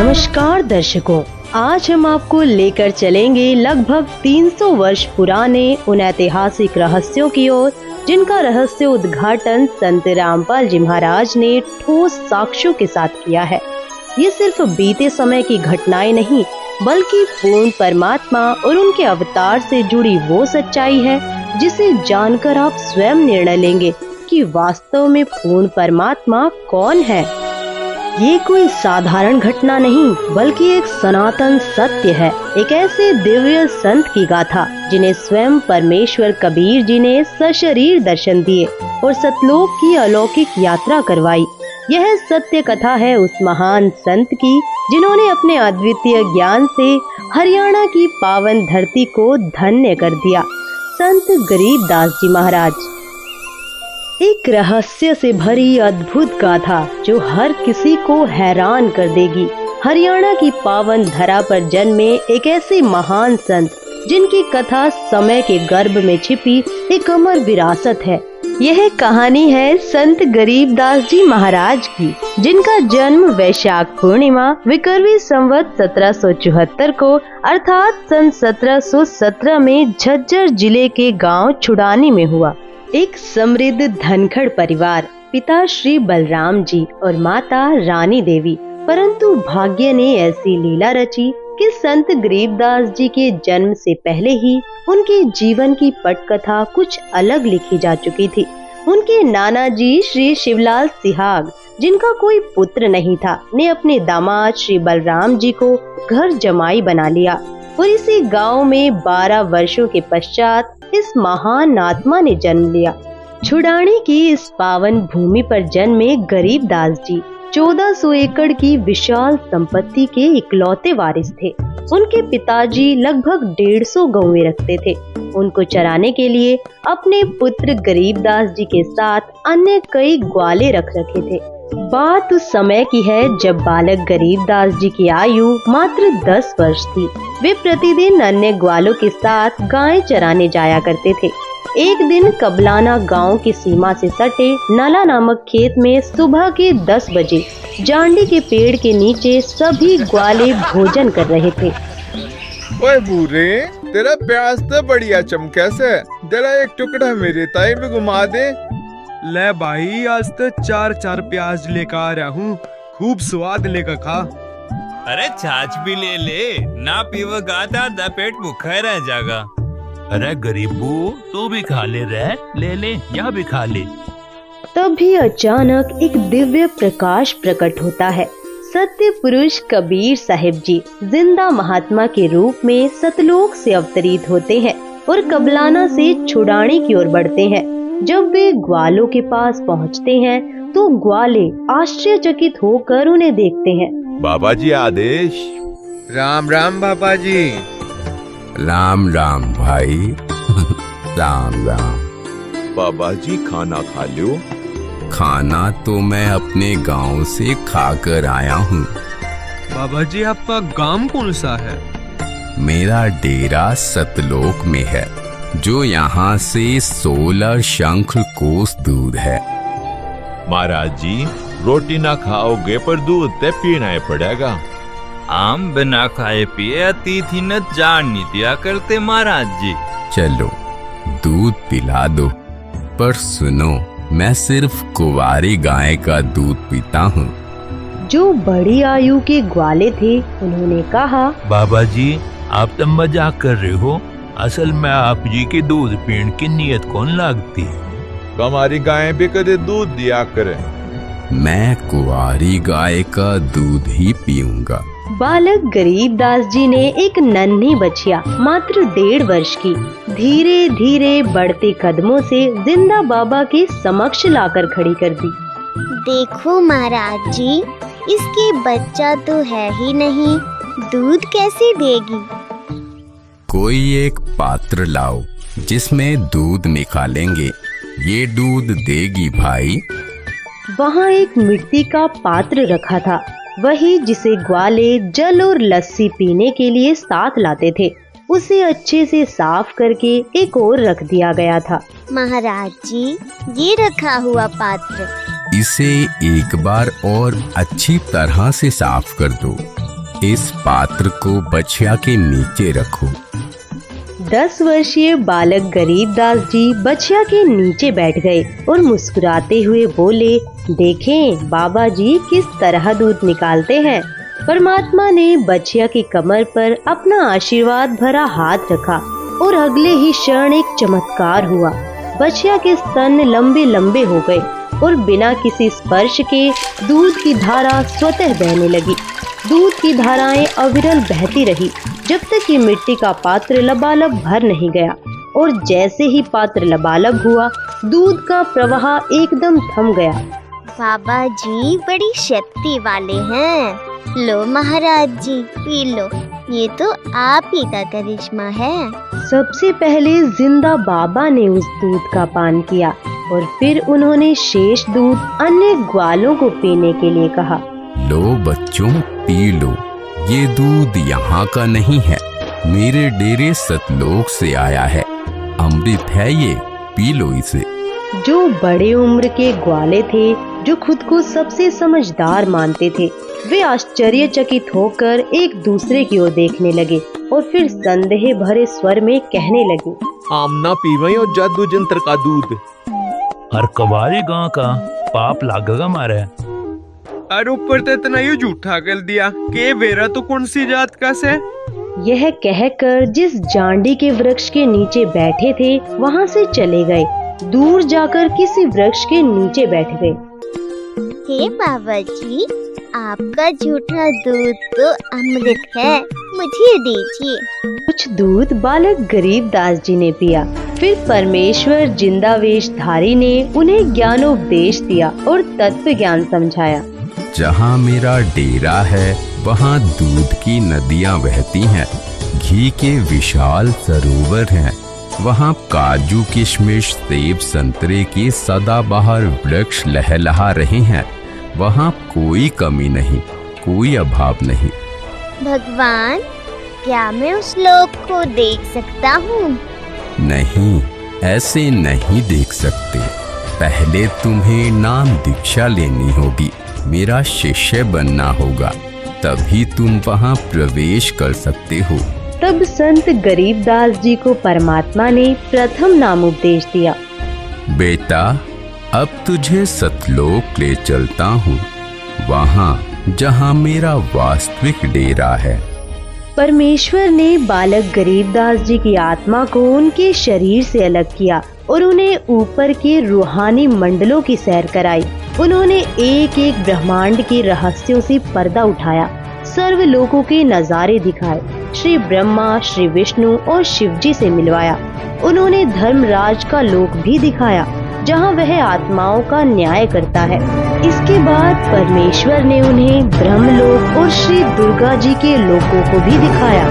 नमस्कार दर्शकों, आज हम आपको लेकर चलेंगे लगभग 300 वर्ष पुराने उन ऐतिहासिक रहस्यों की ओर जिनका रहस्य उद्घाटन संत रामपाल जी महाराज ने ठोस साक्ष्यों के साथ किया है। ये सिर्फ बीते समय की घटनाएं नहीं, बल्कि पूर्ण परमात्मा और उनके अवतार से जुड़ी वो सच्चाई है जिसे जानकर आप स्वयं निर्णय लेंगे कि वास्तव में पूर्ण परमात्मा कौन है। ये कोई साधारण घटना नहीं, बल्कि एक सनातन सत्य है, एक ऐसे दिव्य संत की गाथा जिन्हें स्वयं परमेश्वर कबीर जी ने सशरीर दर्शन दिए और सतलोक की अलौकिक यात्रा करवाई। यह सत्य कथा है उस महान संत की जिन्होंने अपने अद्वितीय ज्ञान से हरियाणा की पावन धरती को धन्य कर दिया, संत गरीबदास जी महाराज। एक रहस्य से भरी अद्भुत गाथा जो हर किसी को हैरान कर देगी। हरियाणा की पावन धरा पर जन्मे एक ऐसे महान संत जिनकी कथा समय के गर्भ में छिपी एक अमर विरासत है। यह कहानी है संत गरीबदास जी महाराज की, जिनका जन्म वैशाख पूर्णिमा विक्रमी संवत 1774 को अर्थात सन 1717 में झज्जर जिले के गांव छुड़ानी में हुआ। एक समृद्ध धनखड़ परिवार, पिता श्री बलराम जी और माता रानी देवी। परंतु भाग्य ने ऐसी लीला रची कि संत गरीबदास जी के जन्म से पहले ही उनके जीवन की पटकथा कुछ अलग लिखी जा चुकी थी। उनके नाना जी श्री शिवलाल सिहाग, जिनका कोई पुत्र नहीं था, ने अपने दामाद श्री बलराम जी को घर जमाई बना लिया और इसी गांव में 12 वर्षों के पश्चात इस महान आत्मा ने जन्म लिया। छुड़ानी की इस पावन भूमि पर जन्मे गरीबदास जी 1400 एकड़ की विशाल संपत्ति के इकलौते वारिस थे। उनके पिताजी लगभग 150 गौएं रखते थे। उनको चराने के लिए अपने पुत्र गरीबदास जी के साथ अन्य कई ग्वाले रख रखे थे। बात उस समय की है जब बालक गरीबदास जी की आयु मात्र 10 वर्ष थी। वे प्रतिदिन अन्य ग्वालों के साथ गायें चराने जाया करते थे। एक दिन कबलाना गांव की सीमा से सटे नला नामक खेत में सुबह के 10 बजे जांडी के पेड़ के नीचे सभी ग्वाले भोजन कर रहे थे। ओए बूरे, तेरा प्याज तो बढ़िया चमके से, जरा एक टुकड़ा मेरे ताई में घुमा दे। ले भाई, आज तो 4 प्याज लेकर आ रहा हूँ, खूब स्वाद लेकर खा। अरे छाछ भी ले ले, ना पीवगा तो पेट भूखा रह जाएगा। अरे गरीबू, तू भी खा ले रे, ले ले, यहाँ भी खा ले। तभी अचानक एक दिव्य प्रकाश प्रकट होता है। सत्य पुरुष कबीर साहिब जी जिंदा महात्मा के रूप में सतलोक से अवतरित होते हैं और कबलाना से छुड़ानी की ओर बढ़ते हैं। जब वे ग्वालों के पास पहुँचते हैं तो ग्वाले आश्चर्यचकित होकर उन्हें देखते हैं। बाबा जी आदेश। राम राम बाबा जी। राम राम भाई। राम राम। बाबा जी खाना खा लो। खाना तो मैं अपने गांव से खाकर आया हूँ। बाबा जी, आपका गांव कौन सा है? मेरा डेरा सतलोक में है, जो यहाँ से 16 शंख कोस दूर है। महाराज जी, रोटी ना खाओगे पर दूध ते पीना ही पड़ेगा। आम बिना खाए पिए अतिथि न जान नहीं दिया करते महाराज जी। चलो दूध पिला दो, पर सुनो, मैं सिर्फ कुंवारी गाय का दूध पीता हूँ। जो बड़ी आयु के ग्वाले थे उन्होंने कहा, बाबा जी, आप तो मजाक कर रहे हो। असल में आप जी के दूध पीने की नीयत कौन लागती है? हमारी गाय भी कदे दूध दिया करे। मैं कुंवारी गाय का दूध ही पीऊंगा। बालक गरीबदास जी ने एक नन्ही बछिया मात्र 1.5 वर्ष की धीरे धीरे बढ़ते कदमों से जिंदा बाबा के समक्ष लाकर खड़ी कर दी। देखो महाराज जी, इसकी बच्चा तो है ही नहीं, दूध कैसे देगी? कोई एक पात्र लाओ जिसमें दूध निकालेंगे, ये दूध देगी भाई। वहाँ एक मिट्टी का पात्र रखा था, वही जिसे ग्वाले जल और लस्सी पीने के लिए साथ लाते थे। उसे अच्छे से साफ करके एक और रख दिया गया था। महाराज जी, ये रखा हुआ पात्र, इसे एक बार और अच्छी तरह से साफ कर दो। इस पात्र को बछिया के नीचे रखो। 10 वर्षीय बालक गरीबदास जी बछिया के नीचे बैठ गए और मुस्कुराते हुए बोले, देखें बाबा जी किस तरह दूध निकालते हैं। परमात्मा ने बछिया की कमर पर अपना आशीर्वाद भरा हाथ रखा और अगले ही क्षण एक चमत्कार हुआ। बछिया के स्तन लंबे लंबे हो गए और बिना किसी स्पर्श के दूध की धारा स्वतः बहने लगी। दूध की धाराएं अविरल बहती रही जब तक कि मिट्टी का पात्र लबालब भर नहीं गया, और जैसे ही पात्र लबालब हुआ दूध का प्रवाह एकदम थम गया। बाबा जी बड़ी शक्ति वाले हैं। लो महाराज जी पी लो, ये तो आप ही का करिश्मा है। सबसे पहले जिंदा बाबा ने उस दूध का पान किया और फिर उन्होंने शेष दूध अन्य ग्वालों को पीने के लिए कहा। लो बच्चों पी लो, ये दूध यहाँ का नहीं है, मेरे डेरे सतलोक से आया है। अमृत है ये, पी लो इसे। जो बड़े उम्र के ग्वाले थे, जो खुद को सबसे समझदार मानते थे, वे आश्चर्यचकित होकर एक दूसरे की ओर देखने लगे और फिर संदेह भरे स्वर में कहने लगे, आमना पीवे और जादू जंत्र का दूध। हर कबारे गांव का पाप लागेगा मारे। और ऊपर तो इतना ही झूठा कर दिया कि वेरा तो कौन सी जात का से। यह कहकर जिस जांडी के वृक्ष के नीचे बैठे थे वहाँ से चले गए। दूर जाकर किसी वृक्ष के नीचे बैठ गए। हे बाबा जी, आपका झूठा दूध तो अमृत है, मुझे दीजिए। कुछ दूध बालक गरीबदास जी ने पिया। फिर परमेश्वर जिंदावेशधारी ने उन्हें ज्ञानोपदेश दिया और तत्व ज्ञान समझाया। जहाँ मेरा डेरा है वहाँ दूध की नदियाँ बहती हैं, घी के विशाल सरोवर हैं, वहाँ काजू किशमिश सेब संतरे के सदाबहार वृक्ष लहलहा रहे हैं, वहाँ कोई कमी नहीं, कोई अभाव नहीं। भगवान, क्या मैं उस लोक को देख सकता हूँ? नहीं, ऐसे नहीं देख सकते। पहले तुम्हें नाम दीक्षा लेनी होगी, मेरा शिष्य बनना होगा, तभी तुम वहाँ प्रवेश कर सकते हो। तब संत गरीबदास जी को परमात्मा ने प्रथम नाम उपदेश दिया। बेटा, अब तुझे सतलोक ले चलता हूँ, वहाँ जहाँ मेरा वास्तविक डेरा है। परमेश्वर ने बालक गरीबदास जी की आत्मा को उनके शरीर से अलग किया और उन्हें ऊपर के रूहानी मंडलों की सैर कराई। उन्होंने एक एक ब्रह्मांड के रहस्यों से पर्दा उठाया, सर्व लोकों के नजारे दिखाए, श्री ब्रह्मा, श्री विष्णु और शिव जी से मिलवाया। उन्होंने धर्मराज का लोक भी दिखाया, जहाँ वह आत्माओं का न्याय करता है। इसके बाद परमेश्वर ने उन्हें ब्रह्मलोक और श्री दुर्गा जी के लोकों को भी दिखाया।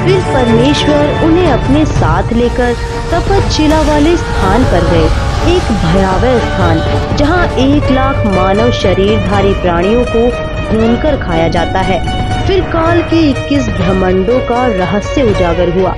फिर परमेश्वर उन्हें अपने साथ लेकर तपतशिला वाले स्थान पर गए, एक भयावह स्थान जहाँ 1 लाख मानव शरीरधारी प्राणियों को भूनकर खाया जाता है। फिर काल के 21 ब्रह्मांडों का रहस्य उजागर हुआ।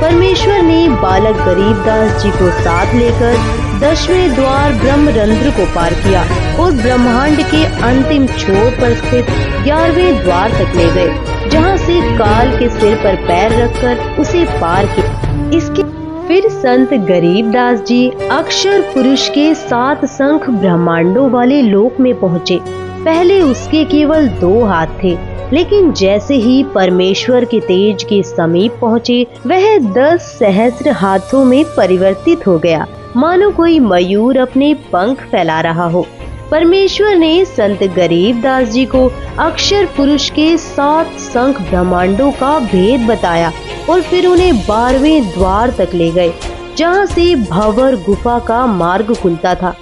परमेश्वर ने बालक गरीबदास जी को साथ लेकर 10वें द्वार ब्रह्मरंध्र को पार किया और ब्रह्मांड के अंतिम छोर पर स्थित 11वें द्वार तक ले गए, जहाँ से काल के सिर पर पैर रखकर उसे पार किया। इसके फिर संत गरीबदास जी अक्षर पुरुष के 7 शंख ब्रह्मांडों वाले लोक में पहुँचे। पहले उसके केवल 2 हाथ थे, लेकिन जैसे ही परमेश्वर के तेज के समीप पहुँचे, वह 10 सहस्त्र हाथों में परिवर्तित हो गया, मानो कोई मयूर अपने पंख फैला रहा हो। परमेश्वर ने संत गरीबदास जी को अक्षर पुरुष के 7 शंख ब्रह्मांडों का भेद बताया और फिर उन्हें 12वें द्वार तक ले गए, जहाँ से भंवर गुफा का मार्ग खुलता था।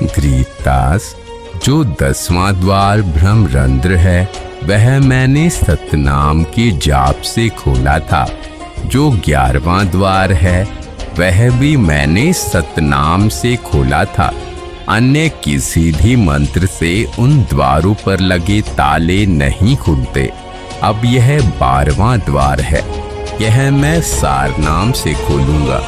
गरीबदास, जो 10वां द्वार ब्रह्मरंध्र है, वह मैंने सतनाम के जाप से खोला था। जो 11वां द्वार है, वह भी मैंने सतनाम से खोला था। अन्य किसी भी मंत्र से उन द्वारों पर लगे ताले नहीं खुलते। अब यह 12वां द्वार है, यह मैं सार नाम से खोलूंगा।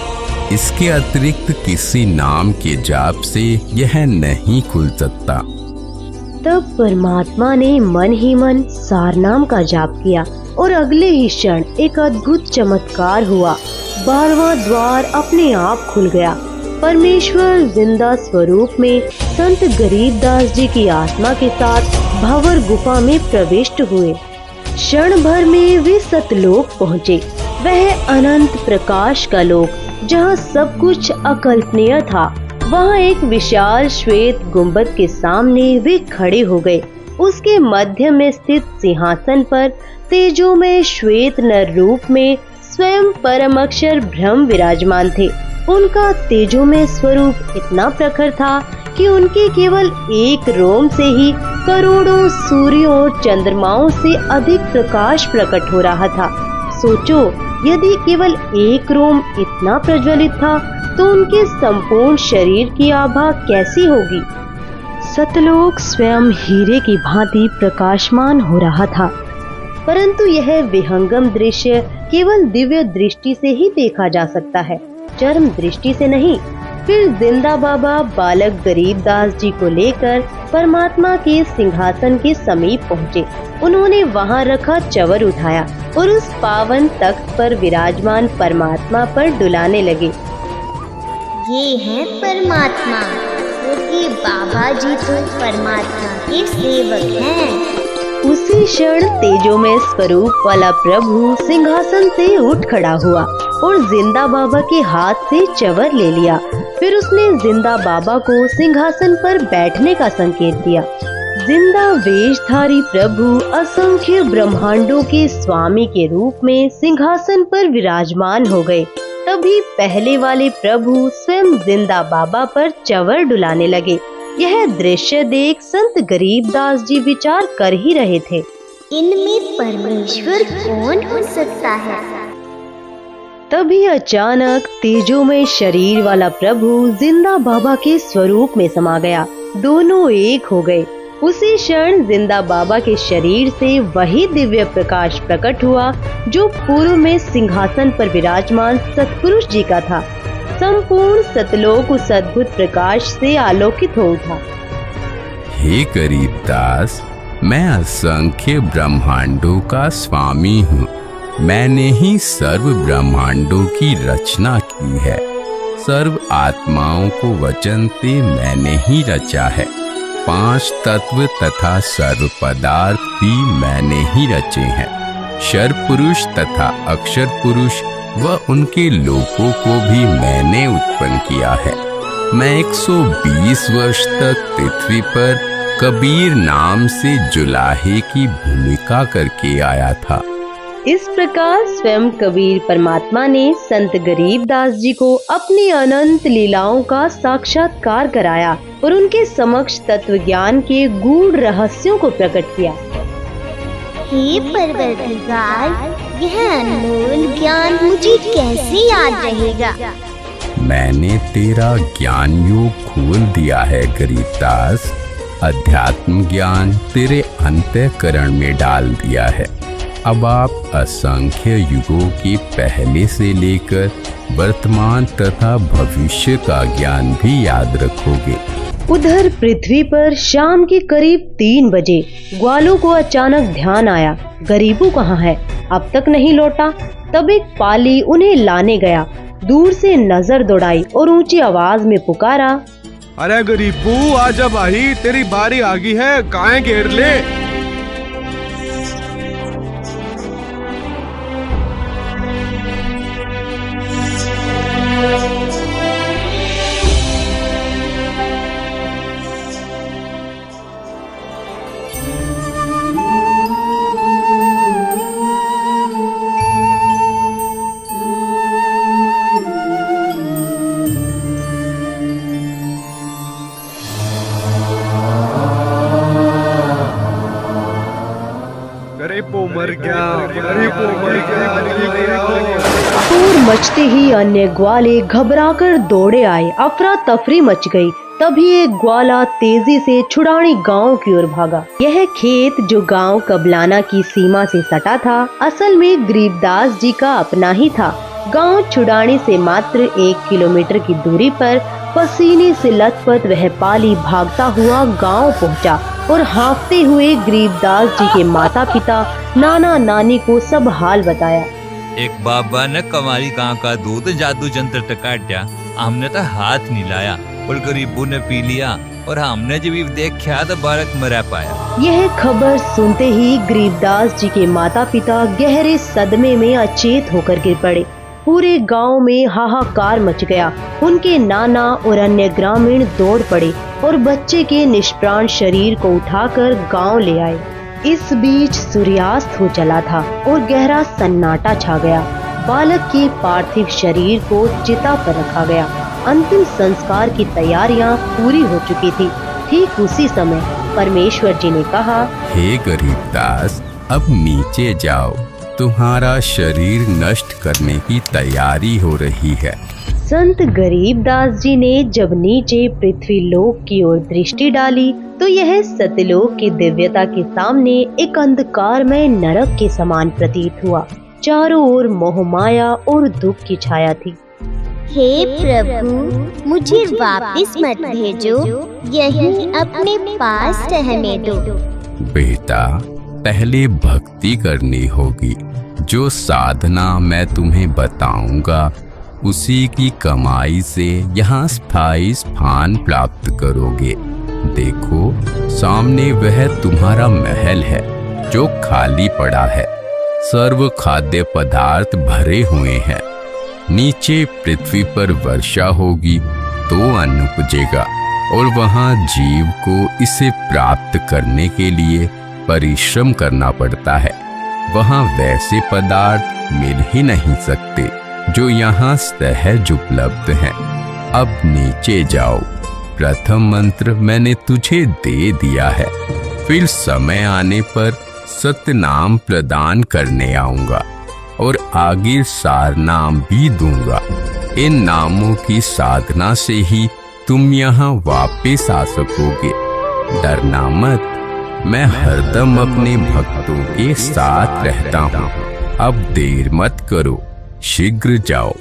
इसके अतिरिक्त किसी नाम के जाप से यह नहीं खुल सकता। तब परमात्मा ने मन ही मन सारनाम का जाप किया और अगले ही क्षण एक अद्भुत चमत्कार हुआ। 12वां द्वार अपने आप खुल गया। परमेश्वर जिंदा स्वरूप में संत गरीबदास जी की आत्मा के साथ भंवर गुफा में प्रविष्ट हुए। क्षण भर में वे सतलोक पहुँचे। वह अनंत प्रकाश का लोक जहाँ सब कुछ अकल्पनीय था। वहाँ एक विशाल श्वेत गुंबद के सामने वे खड़े हो गए। उसके मध्य में स्थित सिंहासन पर तेजोमय श्वेत नर रूप में स्वयं परम अक्षर ब्रह्म विराजमान थे। उनका तेजोमय स्वरूप इतना प्रखर था कि उनके केवल एक रोम से ही करोड़ों सूर्यों और चंद्रमाओं से अधिक प्रकाश प्रकट हो रहा था। सोचो, यदि केवल एक रोम इतना प्रज्वलित था तो उनके संपूर्ण शरीर की आभा कैसी होगी। सतलोक स्वयं हीरे की भांति प्रकाशमान हो रहा था, परंतु यह विहंगम दृश्य केवल दिव्य दृष्टि से ही देखा जा सकता है, चरम दृष्टि से नहीं। फिर जिंदा बाबा बालक गरीबदास जी को लेकर परमात्मा के सिंहासन के समीप पहुँचे। उन्होंने वहाँ रखा चवर उठाया और उस पावन तख्त पर विराजमान परमात्मा पर डुलाने लगे। ये है परमात्मा, क्योंकि बाबा जी तो परमात्मा के सेवक हैं। उसी क्षण तेजोमय स्वरूप वाला प्रभु सिंहासन से उठ खड़ा हुआ और जिंदा बाबा के हाथ से चवर ले लिया। फिर उसने जिंदा बाबा को सिंहासन पर बैठने का संकेत दिया। जिंदा वेशधारी प्रभु असंख्य ब्रह्मांडों के स्वामी के रूप में सिंहासन पर विराजमान हो गए। तभी पहले वाले प्रभु स्वयं जिंदा बाबा पर चवर डुलाने लगे। यह दृश्य देख संत गरीबदास जी विचार कर ही रहे थे, इनमें परमेश्वर कौन हो सकता है। तभी अचानक तेजोमय शरीर वाला प्रभु जिंदा बाबा के स्वरूप में समा गया। दोनों एक हो गए। उसी क्षण जिंदा बाबा के शरीर से वही दिव्य प्रकाश प्रकट हुआ जो पूर्व में सिंहासन पर विराजमान सतपुरुष जी का था। संपूर्ण सतलोक उस अद्भुत प्रकाश से आलोकित हो उठा। हे गरीबदास, मैं असंख्य ब्रह्मांडों का स्वामी हूँ। मैंने ही सर्व ब्रह्मांडों की रचना की है। सर्व आत्माओं को वचन से मैंने ही रचा है। 5 तत्व तथा सर्व पदार्थ भी मैंने ही रचे हैं। क्षर पुरुष तथा अक्षर पुरुष व उनके लोकों को भी मैंने उत्पन्न किया है। मैं 120 वर्ष तक पृथ्वी पर कबीर नाम से जुलाहे की भूमिका करके आया था। इस प्रकार स्वयं कबीर परमात्मा ने संत गरीबदास जी को अपनी अनंत लीलाओं का साक्षात्कार कराया और उनके समक्ष तत्व ज्ञान के गूढ़ रहस्यों को प्रकट किया। हे परवरदिगार, यह अनमोल ज्ञान मुझे कैसे याद रहेगा। मैंने तेरा ज्ञान योग खोल दिया है गरीबदास। अध्यात्म ज्ञान तेरे अंतःकरण में डाल दिया है। अब आप असंख्य युगों के पहले से लेकर वर्तमान तथा भविष्य का ज्ञान भी याद रखोगे। उधर पृथ्वी पर शाम के करीब 3 बजे ग्वालों को अचानक ध्यान आया, गरीबू कहाँ है, अब तक नहीं लौटा। तब एक पाली उन्हें लाने गया। दूर से नजर दौड़ाई और ऊंची आवाज में पुकारा, अरे गरीबू आजा भाई, तेरी बारी आ गई है, काहे घेर ले। शोर मचते ही अन्य ग्वाले घबराकर दौड़े आए। अफरा तफरी मच गई। तभी एक ग्वाला तेजी से छुड़ानी गांव की ओर भागा। यह खेत जो गांव कबलाना की सीमा से सटा था, असल में गरीबदास जी का अपना ही था। गांव छुड़ानी से मात्र 1 किलोमीटर की दूरी पर पसीने से लथपथ वह पाली भागता हुआ गांव पहुंचा। और हाँफते हुए गरीबदास जी के माता पिता नाना नानी को सब हाल बताया। एक बाबा ने कमारी गां का दूध जादू जंत्र टकाट्या, हमने तो हाथ नहीं लाया और गरीबू ने पी लिया और हमने जब देखा तो बालक मरा पाया। यह खबर सुनते ही गरीबदास जी के माता पिता गहरे सदमे में अचेत होकर गिर पड़े। पूरे गांव में हाहाकार मच गया। उनके नाना और अन्य ग्रामीण दौड़ पड़े और बच्चे के निष्प्राण शरीर को उठाकर गांव ले आए। इस बीच सूर्यास्त हो चला था और गहरा सन्नाटा छा गया। बालक के पार्थिव शरीर को चिता पर रखा गया। अंतिम संस्कार की तैयारियां पूरी हो चुकी थी। ठीक उसी समय परमेश्वर जी ने कहा, हे गरीबदास, अब नीचे जाओ, तुम्हारा शरीर नष्ट करने की तैयारी हो रही है। संत गरीबदास जी ने जब नीचे पृथ्वी लोक की ओर दृष्टि डाली तो यह सतलोक की दिव्यता के सामने एक अंधकारमय नरक के समान प्रतीत हुआ। चारों ओर मोहमाया और दुख की छाया थी। हे प्रभु, मुझे वापस मत भेजो, यहीं अपने पास रहने दो। बेटा, पहले भक्ति करनी होगी। जो साधना मैं तुम्हें बताऊंगा उसी की कमाई से यहाँ स्थायी स्थान प्राप्त करोगे। देखो, सामने वह तुम्हारा महल है जो खाली पड़ा है। सर्व खाद्य पदार्थ भरे हुए हैं। नीचे पृथ्वी पर वर्षा होगी तो अन्न उपजेगा और वहाँ जीव को इसे प्राप्त करने के लिए परिश्रम करना पड़ता है। वहाँ वैसे पदार्थ मिल ही नहीं सकते जो यहाँ सहज उपलब्ध हैं। अब नीचे जाओ। प्रथम मंत्र मैंने तुझे दे दिया है, फिर समय आने पर सत्य नाम प्रदान करने आऊंगा और आगे सार नाम भी दूंगा। इन नामों की साधना से ही तुम यहाँ वापस आ सकोगे। डरना मत, मैं हरदम अपने भक्तों के साथ रहता हूँ। अब देर मत करो, शीघ्र जाओ।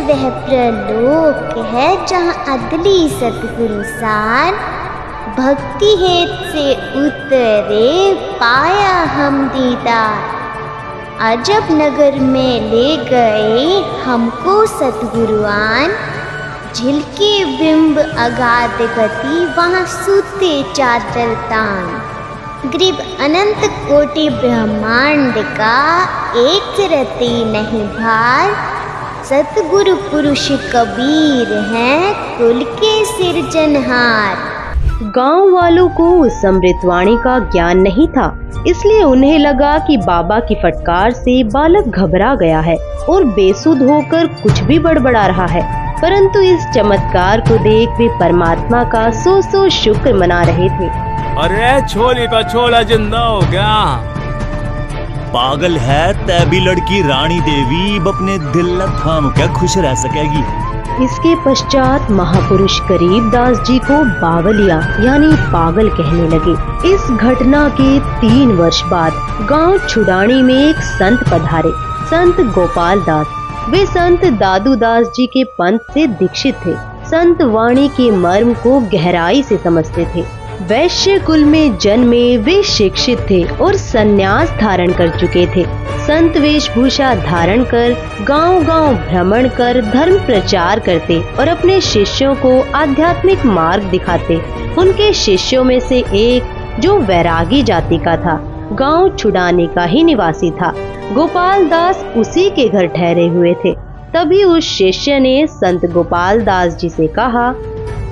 वह प्रलोक है जहाँ अदली सतगुरु सार भक्ति हेत से उतरे पाया हम दीदार। अजब नगर में ले गए हमको सतगुरुआन, झिलके बिंब अगाध गति वहाँ सूते चादर तान। ग्रीब अनंत कोटि ब्रह्मांड का एक रति नहीं भार। सतगुरु पुरुष कबीर हैं कुल के सिरजनहार। गांव वालों को उस अमृतवाणी का ज्ञान नहीं था, इसलिए उन्हें लगा कि बाबा की फटकार से बालक घबरा गया है और बेसुध होकर कुछ भी बड़बड़ा रहा है। परंतु इस चमत्कार को देख वे परमात्मा का सौ सौ शुक्र मना रहे थे। अरे छोली का छोला जिंदा हो गया। पागल है तभी लड़की रानी देवी अपने दिल थाम के खुश रह सकेगी। इसके पश्चात महापुरुष गरीबदास जी को बावलिया यानी पागल कहने लगे। इस घटना के 3 वर्ष बाद गांव छुडानी में एक संत पधारे, संत गोपाल दास। वे संत दादू दास जी के पंथ से दीक्षित थे। संत वाणी के मर्म को गहराई से समझते थे। वैश्य कुल में जन्मे वे शिक्षित थे और संन्यास धारण कर चुके थे। संत वेशभूषा धारण कर गांव-गांव भ्रमण कर धर्म प्रचार करते और अपने शिष्यों को आध्यात्मिक मार्ग दिखाते। उनके शिष्यों में से एक जो वैरागी जाति का था, गांव छुडाने का ही निवासी था। गोपाल दास उसी के घर ठहरे हुए थे। तभी उस शिष्य ने संत गोपाल दास जी से कहा,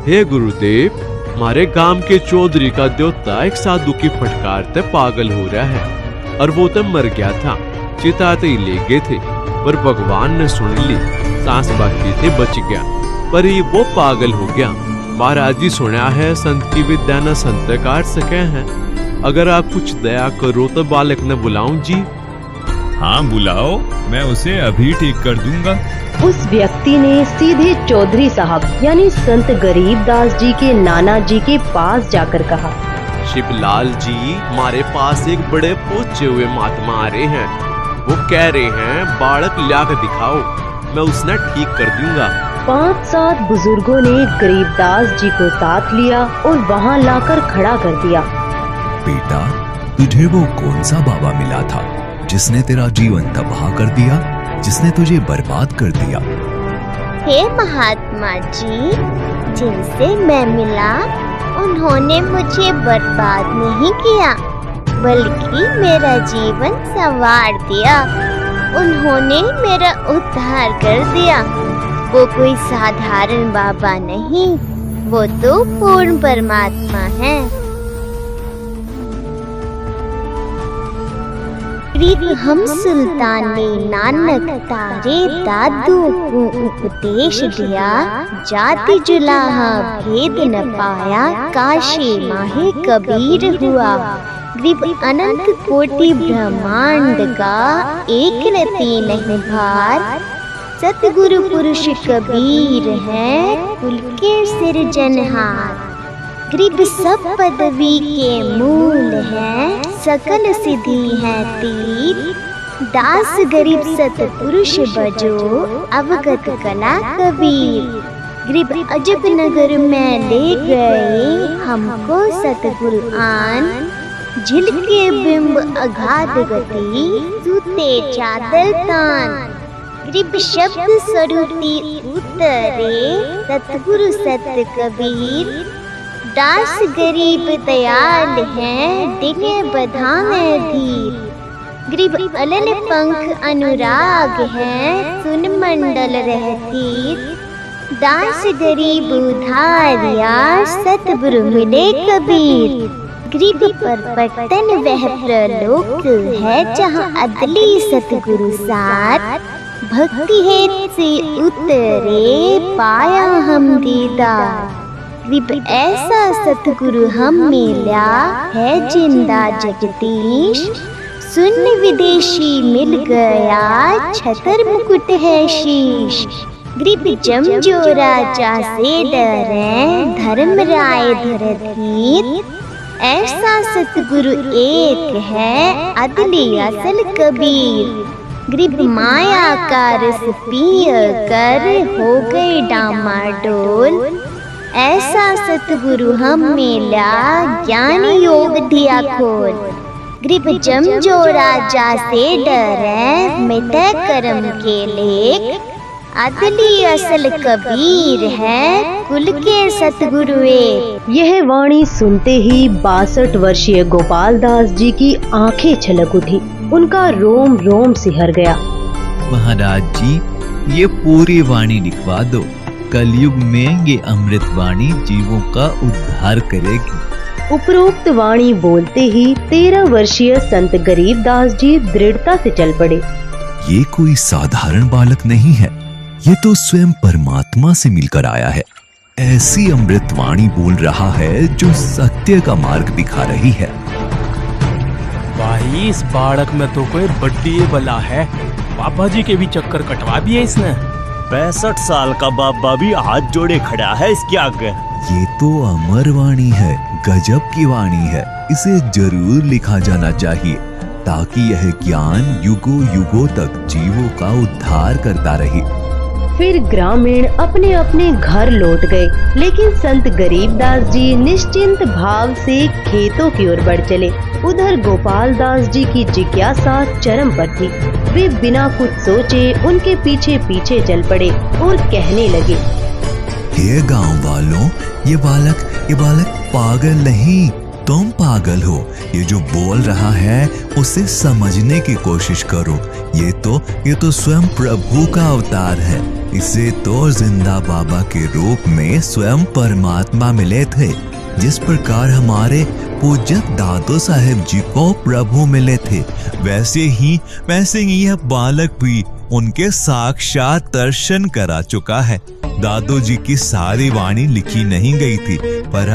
हे गुरुदेव, हमारे गांव के चौधरी का देवता एक साधु की फटकार से पागल हो रहा है और वो तो मर गया था। चिताते ही ले गए थे पर भगवान ने सुन ली, सांस बाकी थे बच गया, पर ये वो पागल हो गया। महाराज जी सुना है संत की विद्या न संत काट सके हैं। अगर आप कुछ दया करो तो बालक ने बुलाऊं जी। हाँ बुलाओ, मैं उसे अभी ठीक कर दूंगा। उस व्यक्ति ने सीधे चौधरी साहब यानी संत गरीबदास जी के नाना जी के पास जाकर कहा, शिवलाल जी, हमारे पास एक बड़े पहुंचे हुए महात्मा आ रहे हैं। वो कह रहे हैं बालक लाकर दिखाओ, मैं उसने ठीक कर दूंगा। 5-7 बुजुर्गों ने गरीबदास जी को साथ लिया और वहाँ लाकर खड़ा कर दिया। बेटा, तुझे वो कौन सा बाबा मिला था जिसने तेरा जीवन तबाह कर दिया, जिसने तुझे बर्बाद कर दिया? हे महात्मा जी, जिनसे मैं मिला उन्होंने मुझे बर्बाद नहीं किया बल्कि मेरा जीवन संवार दिया। उन्होंने मेरा उद्धार कर दिया। वो कोई साधारण बाबा नहीं, वो तो पूर्ण परमात्मा है। हम सुल्तान ने नानक तारे दादू को उपदेश दिया, जाति जुलाहा भेद न पाया, काशी माहे कबीर हुआ। ग्रीब अनंत कोटि ब्रह्मांड का एक रति नहीं भार, सतगुरु पुरुष कबीर है कुल के सिरजनहार। ग्रीब सब पदवी के मूल है, सकल सिद्धि है तीर। दास गरीब सतपुरुष बजो, अवगत कला कबीर। ग्रीब अजब नगर में ले गए हमको सतगुरु आन, झिलके बिंब अगाध गति, सूते चादर तान। ग्रीब शब्द स्वरूपी उतरे, सतगुरु सत कबीर। दास गरीब दयाल है, दिले बधाए धीर। ग्रीब अलल पंख अनुराग है, सुन मंडल रहतीर। दास गरीब उधारिया, सतगुरु मिले कबीर। ग्रीब पर पटन वह प्रलोक है, जहाँ अदली सतगुरु साथ। भक्ति हेत से उतरे, पाया हम दीदार। ग्रीब ऐसा सतगुरु हम मिला है, जिंदा जगदीश। सुन विदेशी मिल गया, छतर मुकुट है शीश। ग्रीब जमजो राजा से डरे, धर्म राय धरधीर। ऐसा सतगुरु एक है, अदली असल कबीर। ग्रीब माया का रस पिय कर, हो गए डामाडोल। ऐसा सतगुरु हम मिला, ज्ञान योग दिया खोल। ग्रीब जमजो राजा से डरे, मिटे कर्म के लेख। अदली असल कबीर है, कुल के सतगुरु एक। यह वाणी सुनते ही 62 वर्षीय गोपाल दास जी की आंखें छलक उठी, उनका रोम रोम सिहर गया। महाराज जी, ये पूरी वाणी लिखवा दो। कलयुग में ये अमृत वाणी जीवों का उद्धार करेगी। उपरोक्त वाणी बोलते ही 13 वर्षीय संत गरीबदास जी दृढ़ता से चल पड़े। ये कोई साधारण बालक नहीं है, ये तो स्वयं परमात्मा से मिलकर आया है। ऐसी अमृत वाणी बोल रहा है जो सत्य का मार्ग दिखा रही है। भाई, इस बालक में तो कोई बड्डी बला है। पापा जी के भी चक्कर कटवा दिए इसने। 65 साल का बाबा भी हाथ जोड़े खड़ा है इसके आगे। ये तो अमर वाणी है, गजब की वाणी है। इसे जरूर लिखा जाना चाहिए ताकि यह ज्ञान युगों युगों तक जीवों का उद्धार करता रहे। फिर ग्रामीण अपने अपने घर लौट गए, लेकिन संत गरीबदास जी निश्चिंत भाव से खेतों की ओर बढ़ चले। उधर गोपाल दास जी की जिज्ञासा चरम पर थी। वे बिना कुछ सोचे उनके पीछे पीछे चल पड़े और कहने लगे, हे गांव वालों, ये बालक पागल नहीं, तुम पागल हो। ये जो बोल रहा है उसे समझने की कोशिश करो। ये तो स्वयं प्रभु का अवतार है। इसे तो जिंदा बाबा के रूप में स्वयं परमात्मा मिले थे, जिस प्रकार हमारे पूज्य दादू साहेब जी को प्रभु मिले थे, वैसे ही यह बालक भी उनके साक्षात दर्शन करा चुका है। दादू जी की सारी वाणी लिखी नहीं गई थी, पर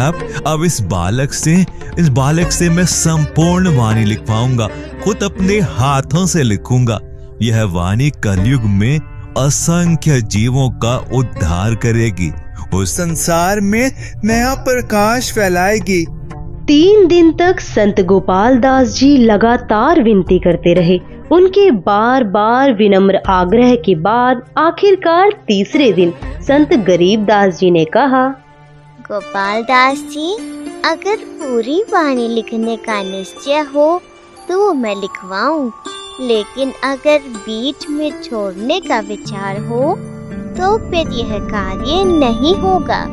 अब इस बालक से मैं संपूर्ण वाणी लिखवाऊंगा, खुद अपने हाथों से लिखूंगा। यह वाणी कलयुग में असंख्य जीवों का उद्धार करेगी, उस संसार में नया प्रकाश फैलाएगी। 3 दिन तक संत गोपाल दास जी लगातार विनती करते रहे। उनके बार बार विनम्र आग्रह के बाद आखिरकार तीसरे दिन संत गरीब दास जी ने कहा, गोपाल दास जी, अगर पूरी वाणी लिखने का निश्चय हो तो मैं लिखवाऊं, लेकिन अगर बीच में छोड़ने का विचार हो तो फिर यह कार्य नहीं होगा।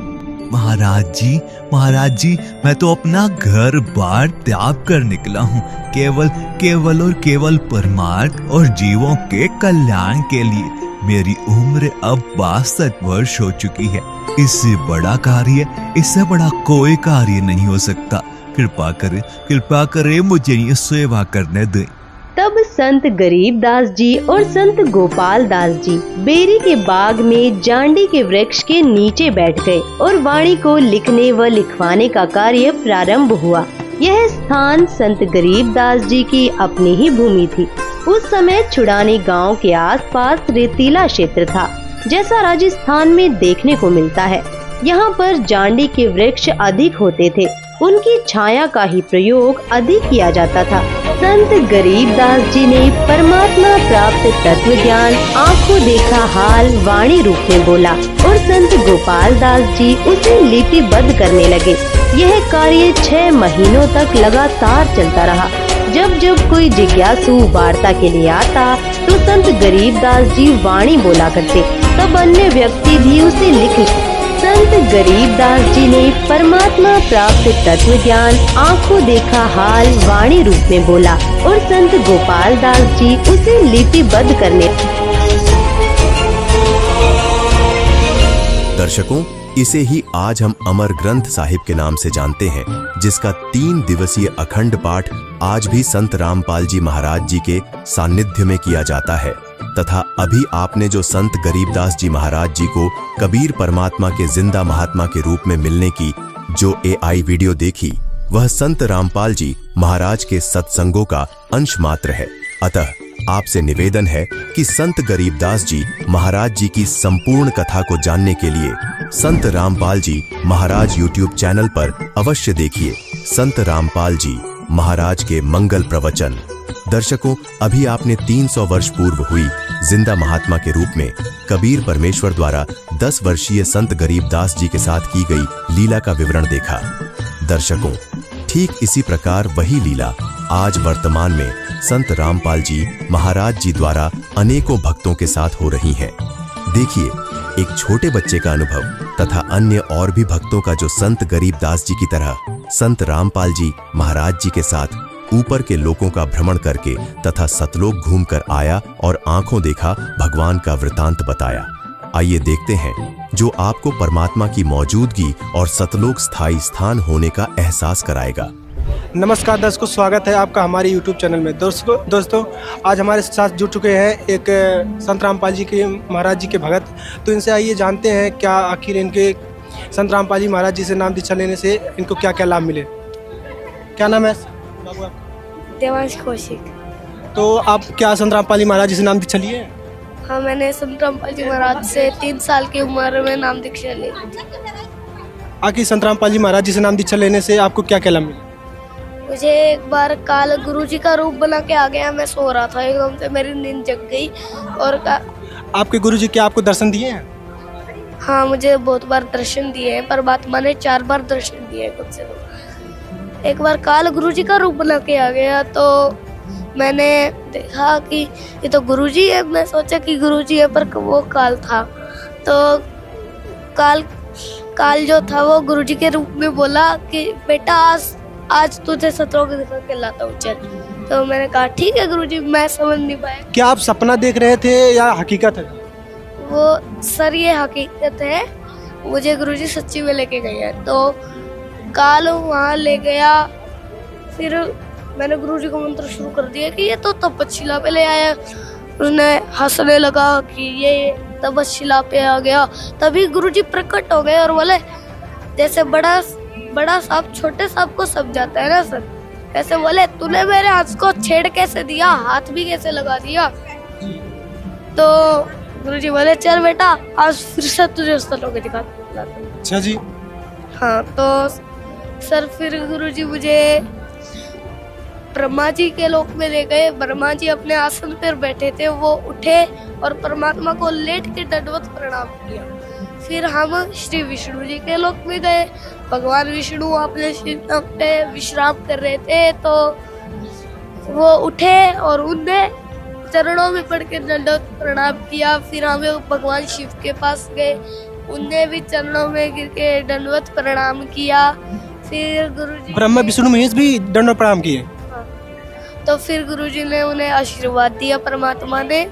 महाराज जी, मैं तो अपना घर बार त्याग कर निकला हूँ, केवल परमार्थ और जीवों के कल्याण के लिए। मेरी उम्र अब 62 वर्ष हो चुकी है। इससे बड़ा कोई कार्य नहीं हो सकता। कृपा करे मुझे ये सेवा करने दे। तब संत गरीब दास जी और संत गोपाल दास जी बेरी के बाग में जांडी के वृक्ष के नीचे बैठ गए और वाणी को लिखने व लिखवाने का कार्य प्रारंभ हुआ। यह स्थान संत गरीब दास जी की अपनी ही भूमि थी। उस समय छुड़ानी गांव के आसपास रेतीला क्षेत्र था, जैसा राजस्थान में देखने को मिलता है। यहाँ पर जांडी के वृक्ष अधिक होते थे, उनकी छाया का ही प्रयोग अधिक किया जाता था। संत गरीब दास जी ने परमात्मा प्राप्त तत्व ज्ञान आंखों देखा हाल वाणी रूप में बोला और संत गोपाल दास जी उसे लिपिबद्ध करने लगे। यह कार्य 6 महीनों तक लगातार चलता रहा। जब कोई जिज्ञासु वार्ता के लिए आता तो संत गरीब दास जी वाणी बोला करते, तब अन्य व्यक्ति भी उसे लिखते। संत गरीब दास जी ने परमात्मा प्राप्त तत्व ज्ञान आंखों देखा हाल वाणी रूप में बोला और संत गोपाल दास जी उसे लिपिबद्ध करने। दर्शकों, इसे ही आज हम अमर ग्रंथ साहिब के नाम से जानते हैं, जिसका 3 दिवसीय अखंड पाठ आज भी संत रामपाल जी महाराज जी के सानिध्य में किया जाता है। तथा अभी आपने जो संत गरीबदास जी महाराज जी को कबीर परमात्मा के जिंदा महात्मा के रूप में मिलने की जो AI वीडियो देखी, वह संत रामपाल जी महाराज के सत्संगों का अंश मात्र है। अतः आपसे निवेदन है कि संत गरीबदास जी महाराज जी की संपूर्ण कथा को जानने के लिए संत रामपाल जी महाराज YouTube चैनल पर अवश्य देखिए संत रामपाल जी महाराज के मंगल प्रवचन। दर्शकों, अभी आपने 300 वर्ष पूर्व हुई जिंदा महात्मा के रूप में कबीर परमेश्वर द्वारा 10 वर्षीय संत गरीबदास जी के साथ की गई लीला का विवरण देखा। दर्शकों, ठीक इसी प्रकार वही लीला आज वर्तमान में संत रामपाल जी महाराज जी द्वारा अनेकों भक्तों के साथ हो रही है। देखिए, एक छोटे बच्चे का अनुभव तथा अन्य और भी भक्तों का जो संत गरीबदास जी की तरह संत रामपाल जी महाराज जी के साथ ऊपर के लोकों का भ्रमण करके तथा सतलोक घूमकर आया और आंखों देखा भगवान का वृतांत बताया। आइए देखते हैं जो आपको परमात्मा की मौजूदगी और सतलोक स्थायी स्थान होने का एहसास कराएगा। नमस्कार दर्शकों, स्वागत है आपका हमारे YouTube चैनल में। दोस्तों आज हमारे साथ जुड़ चुके हैं एक संत रामपाल जी के महाराज जी के भगत। तो इनसे आइए जानते हैं क्या आखिर इनके संत रामपाल जी महाराज जी से नाम दीक्षा लेने से इनको क्या क्या लाभ मिले। क्या नाम है बाबू आपका? देवांश कौशिक। तो आप क्या संत रामपाल जी महाराज जी से नाम दीक्षा लिए? हाँ, मैंने संत रामपाल जी महाराज से 3 साल की उम्र में नाम दीक्षा ली। आखिर संत रामपाल जी महाराज जी से नाम दीक्षा लेने से आपको क्या क्या लाभ मिले? मुझे एक बार काल गुरुजी का रूप बना के आ गया। मैं सो रहा था, एकदम से मेरी नींद जग गई और आपके गुरुजी क्या आपको दर्शन दिए हैं? हाँ, मुझे बहुत बार दर्शन दिए हैं, परमात्मा ने 4 बार दर्शन दिए हैं कम से कम। एक बार काल गुरुजी का रूप बना के आ गया तो मैंने देखा कि ये तो गुरुजी है। मैं सोचा कि गुरुजी है, पर वो काल था। तो काल जो था वो गुरुजी के रूप में बोला कि बेटा आज तुझे सतलोक दिखा के लाता हूँ, चल। तो मैंने कहा ठीक है गुरुजी। मैं समझ नहीं पाया। क्या आप सपना देख रहे थे या हकीकत है? वो सर ये हकीकत है, मुझे गुरुजी सच्ची में लेके गए हैं। तो काल वहाँ ले गया, फिर मैंने गुरुजी को मंत्र शुरू कर दिया कि ये तो तपस्शिला पे ले आया। उसने हंसने लगा कि ये तपस्शिला पे आ गया। तभी गुरुजी प्रकट हो गए और बोले जैसे बड़ा सांप छोटे सांप को सब जाता है ना सर, ऐसे बोले तूने मेरे हाथ को छेड़ कैसे दिया, हाथ भी कैसे लगा दिया। तो गुरुजी बोले चल बेटा आज फिर से तुझे स्थलों के दिखा। अच्छा जी। हाँ तो सर फिर गुरुजी मुझे ब्रह्मा जी के लोक में ले गए। ब्रह्मा जी अपने आसन पर बैठे थे, वो उठे और परमात्मा को लेट के दंडवत प्रणाम किया। फिर हम श्री विष्णु जी के लोक में गए। भगवान विष्णु अपने सिंह पे विश्राम कर रहे थे, तो वो उठे और उनने चरणों में पड़ के दंडवत प्रणाम किया। फिर हम भगवान शिव के पास गए, उनने भी चरणों में गिर के दंडवत प्रणाम किया। फिर गुरुजी ब्रह्मा विष्णु महेश भी दंडवत प्रणाम किए। तो फिर गुरुजी ने उन्हें आशीर्वाद दिया परमात्मा ने।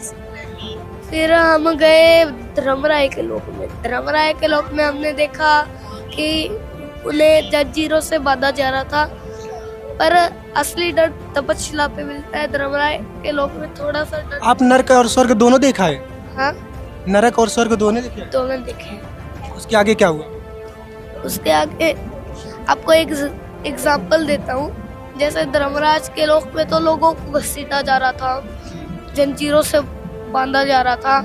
फिर हम गए धर्मराय के लोक में। धर्मराय के लोक में हमने देखा कि उन्हें जंजीरों से बांधा जा रहा था, पर असली डर तपस्शिला पे मिलता है। धर्मराय के लोक में थोड़ा सा डर। आप नरक और स्वर्ग दोनों देखा है? हाँ, नरक और स्वर्ग दोनों देखे? दोनों देखे। उसके आगे क्या हुआ? उसके आगे आपको एक एग्जाम्पल देता हूँ। जैसे धर्मराज के लोक में तो लोगों को घसीटा जा रहा था, जंजीरों से बांधा जा रहा था।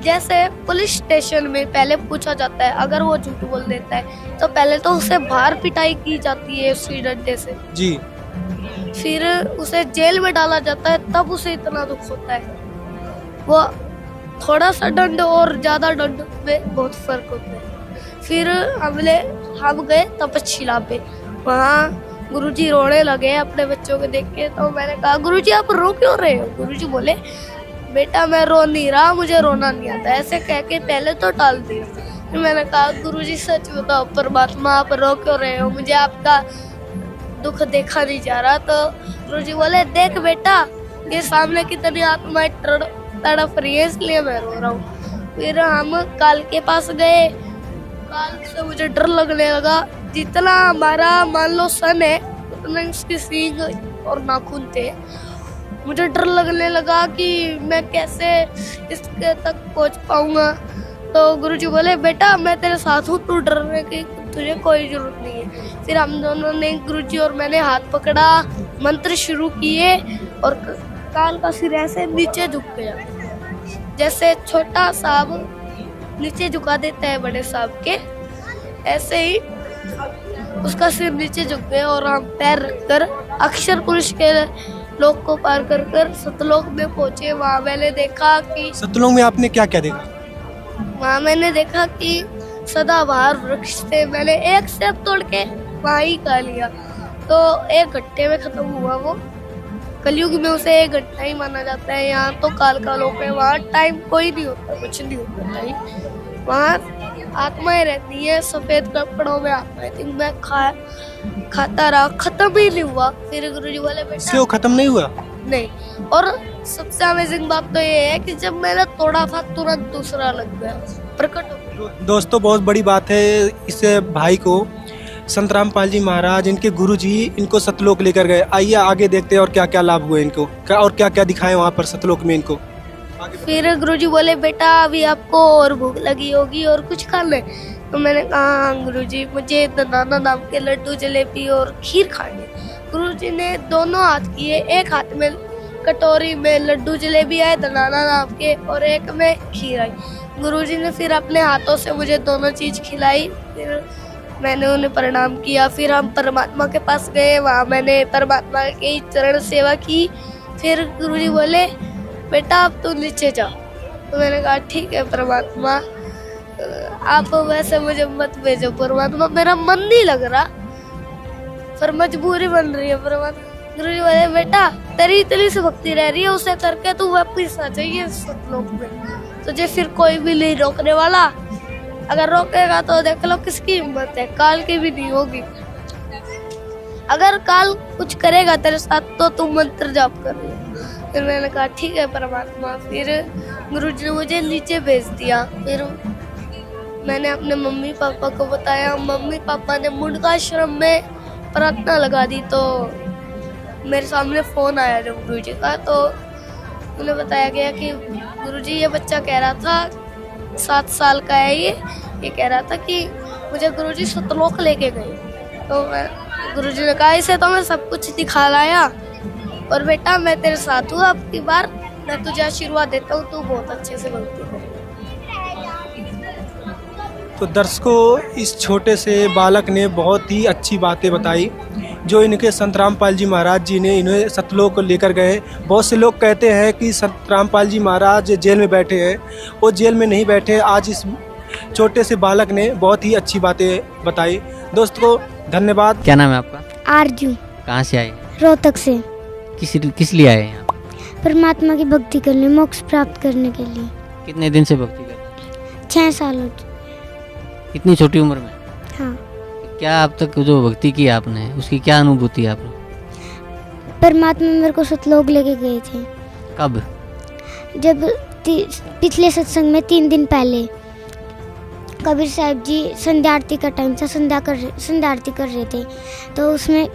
जैसे पुलिस स्टेशन में पहले पूछा जाता है, अगर वो झूठ बोल देता है तो पहले तो उसे बाहर पिटाई की जाती है उसी डंडे से जी। फिर उसे जेल में डाला जाता है, तब उसे इतना दुख होता है। वो थोड़ा सा दंड और ज्यादा दंड में बहुत फर्क होता है। फिर हम गए तपस्शिला पे। वहाँ गुरुजी रोने लगे अपने बच्चों को देख के। तो मैंने कहा गुरुजी आप रो क्यों रहे हो? गुरुजी बोले बेटा मैं रो नहीं रहा, मुझे रोना नहीं आता। ऐसे कह के पहले तो टाल दिया। फिर मैंने कहा गुरुजी सच बताओ परमात्मा आप रो क्यों रहे हो, मुझे आपका दुख देखा नहीं जा रहा। तो गुरुजी बोले देख बेटा ये सामने कितनी आत्माएं तड़प रही है, इसलिए मैं रो रहा हूँ। फिर हम काल के पास गए। काल से मुझे डर लगने लगा। जितना हमारा मान लो सन है उतना इसके सींग और नाखून थे। मुझे डर लगने लगा कि मैं कैसे इसके तक पहुंच पाऊंगा। तो गुरुजी बोले बेटा मैं तेरे साथ हूँ, तू डरने की तुझे कोई जरूरत नहीं है। फिर हम दोनों ने गुरुजी और मैंने हाथ पकड़ा, मंत्र शुरू किए और काल का सिर ऐसे नीचे झुक गया। जैसे छोटा सांप नीचे झुका देता है बड़े सांप के, ऐसे ही उसका सिर नीचे झुक गया और हम पैर रखकर अक्षर पुरुष के लोक को पार कर सतलोक में पहुंचे। वहाँ मैंने देखा कि सतलोक में आपने क्या क्या देखा? वहाँ मैंने देखा कि सदाबहार वृक्ष थे। मैंने एक सेब तोड़ के वहाँ ही खा लिया, तो एक घंटे में खत्म हुआ वो। कलयुग में उसे एक घंटा ही माना जाता है। यहाँ तो काल का लोक है, वहाँ टाइम कोई नहीं होता, कुछ नहीं होता टाइम। वहाँ आत्माएं रहती है, सफेद कपड़ों में आत्माएं थी। मैं खाता रहा, खत्म ही नहीं हुआ। फिर गुरुजी बोले बेटा वो खत्म नहीं हुआ? नहीं। और सबसे अमेजिंग बात तो ये है कि जब मैंने तोड़ा था तुरंत दूसरा लग गया, प्रकट हो गया। दोस्तों बहुत बड़ी बात है। इस भाई को संत रामपाल जी महाराज इनके गुरुजी इनको सतलोक लेकर गए। आइए आगे देखते हैं और क्या क्या लाभ हुए इनको, और क्या क्या दिखाए वहाँ पर सतलोक में इनको। फिर गुरुजी बोले बेटा अभी आपको और भूख लगी होगी और कुछ खा ले। तो मैंने कहा गुरुजी मुझे नाना नाम के लड्डू जलेबी और खीर खानी। गुरुजी ने दोनों हाथ किए, एक हाथ में कटोरी में लड्डू जलेबी आए नाना नाम के और एक में खीर आई। गुरुजी ने फिर अपने हाथों से मुझे दोनों चीज खिलाई। फिर मैंने उन्हें प्रणाम किया। फिर हम परमात्मा के पास गए, वहाँ मैंने परमात्मा की चरण सेवा की। फिर गुरुजी बोले बेटा अब तू नीचे जा। तो मैंने कहा ठीक है परमात्मा, आप वैसे मुझे मत भेजो परमात्मा, मेरा मन नहीं लग रहा, पर मजबूरी बन रही है परमात्मा। गुरुजी बोले बेटा तेरी इतनी सी भक्ति रह रही है, उसे करके तू वापिस आ जाइए सतलोक में। तुझे फिर कोई भी नहीं रोकने वाला, अगर रोकेगा तो देख लो किसकी हिम्मत है, काल की भी नहीं होगी। अगर काल कुछ करेगा तेरे साथ तो तू मंत्र जाप कर ले। फिर मैंने कहा ठीक है परमात्मा। फिर गुरुजी ने मुझे नीचे भेज दिया। फिर मैंने अपने मम्मी पापा को बताया। मम्मी पापा ने मुंडकाश्रम में प्रार्थना लगा दी। तो मेरे सामने फ़ोन आया जब गुरुजी का, तो उन्हें बताया गया कि गुरुजी ये बच्चा कह रहा था 7 साल का है, ये कह रहा था कि मुझे गुरुजी सतलोक लेके गए। तो मैं गुरुजी ने कहा इसे तो मैं सब कुछ दिखा लाया, और बेटा मैं तेरे साथ हूँ, अब की बार मैं तुझे आशीर्वाद देता हूँ, तू बहुत अच्छे से भक्ति कर। तो दर्शकों, इस छोटे से बालक ने बहुत ही अच्छी बातें बताई जो इनके संत रामपाल जी महाराज जी ने इन्हें सतलोक को लेकर गए। बहुत से लोग कहते हैं कि संत रामपाल जी महाराज जेल में बैठे हैं, वो जेल में नहीं बैठे। आज इस छोटे से बालक ने बहुत ही अच्छी बातें बताई। दोस्तों धन्यवाद। क्या नाम है आपका? आरजू। कहाँ से आए? रोहतक से। किस लिए आए हैं? परमात्मा की भक्ति करने, मोक्ष प्राप्त करने के लिए। कितने दिन से भक्ति कर रहे हैं? 6 साल हो। इतनी छोटी उम्र में? हाँ। क्या अब तक जो भक्ति की आपने, उसकी क्या अनुभूति है आपने? परमात्मा मेरे को सतलोक लेके गए थे। कब? जब पिछले सत्संग में 3 दिन पहले कबीर साहब जी संध्या आरती का टाइम था, संध्या आरती कर रहे थे, तो उसमें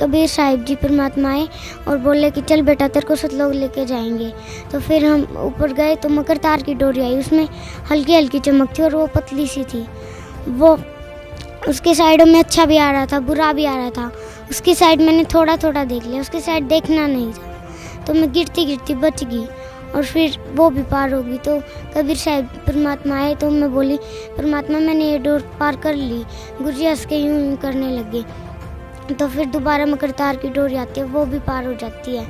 कबीर साहब जी परमात्मा आए और बोले कि चल बेटा तेरे को सतलोक लेके जाएंगे। तो फिर हम ऊपर गए तो मकर तार की डोरी आई, उसमें हल्की हल्की चमक थी और वो पतली सी थी। वो उसके साइडों में अच्छा भी आ रहा था, बुरा भी आ रहा था। उसकी साइड मैंने थोड़ा थोड़ा देख लिया, उसकी साइड देखना नहीं था, तो मैं गिरती गिरती बच गई और फिर वो भी पार हो गई। तो कबीर साहब परमात्मा आए तो मैं बोली परमात्मा मैंने ये डोर पार कर ली। गुरुजी हंस के यूं करने लगे। तो फिर दोबारा मकर तार की डोरी आती है, वो भी पार हो जाती है।